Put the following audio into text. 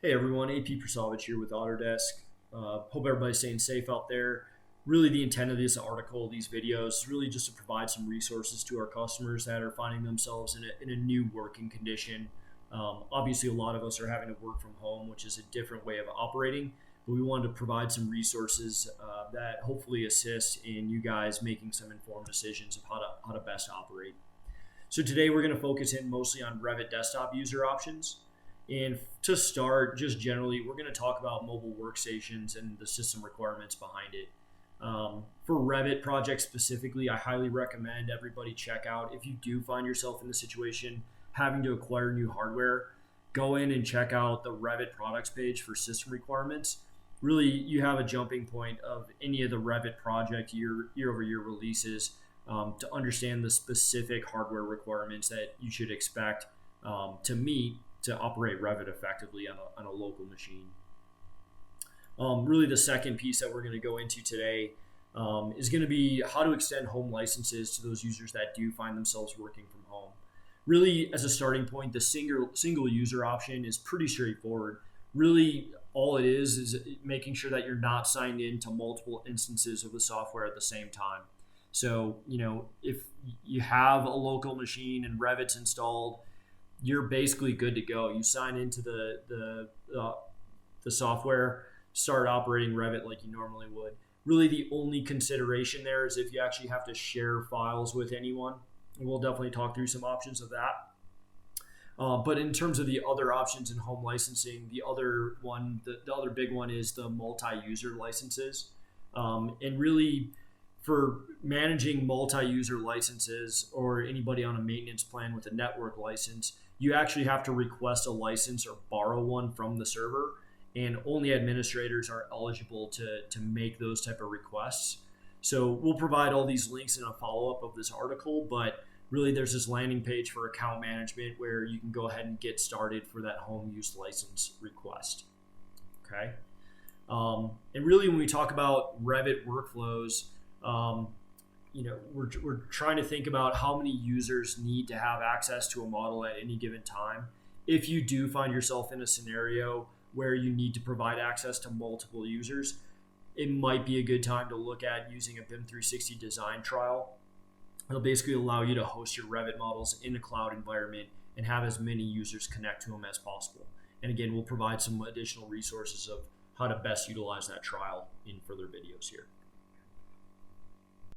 Hey everyone, AP Prasovich here with Autodesk. Hope everybody's staying safe out there. Really, the intent of this article, these videos, is really just to provide some resources to our customers that are finding themselves in a new working condition. Obviously, a lot of us are having to work from home, which is a different way of operating, but we wanted to provide some resources that hopefully assist in you guys making some informed decisions of how to best operate. So today we're going to focus in mostly on Revit desktop user options. And to start, just generally, we're going to talk about mobile workstations and the system requirements behind it. For Revit projects specifically, I highly recommend everybody check out, if you do find yourself in the situation having to acquire new hardware, go in and check out the Revit products page for system requirements. Really, you have a jumping point of any of the Revit project year-over-year releases to understand the specific hardware requirements that you should expect to meet to operate Revit effectively on a local machine. Really, the second piece that we're going to go into today is going to be how to extend home licenses to those users that do find themselves working from home. Really, as a starting point, the single user option is pretty straightforward. Really, all it is making sure that you're not signed in to multiple instances of the software at the same time. So, if you have a local machine and Revit's installed, you're basically good to go. You sign into the software, start operating Revit like you normally would. Really, the only consideration there is if you actually have to share files with anyone. And we'll definitely talk through some options of that. But in terms of the other options in home licensing, the other big one is the multi-user licenses. And really, for managing multi-user licenses or anybody on a maintenance plan with a network license, you actually have to request a license or borrow one from the server, and only administrators are eligible to make those type of requests. So we'll provide all these links in a follow-up of this article, but really there's this landing page for account management where you can go ahead and get started for that home use license request. Okay. And really when we talk about Revit workflows, we're trying to think about how many users need to have access to a model at any given time. If you do find yourself in a scenario where you need to provide access to multiple users, it might be a good time to look at using a BIM 360 design trial. It'll basically allow you to host your Revit models in a cloud environment and have as many users connect to them as possible. And again, we'll provide some additional resources of how to best utilize that trial in further videos here.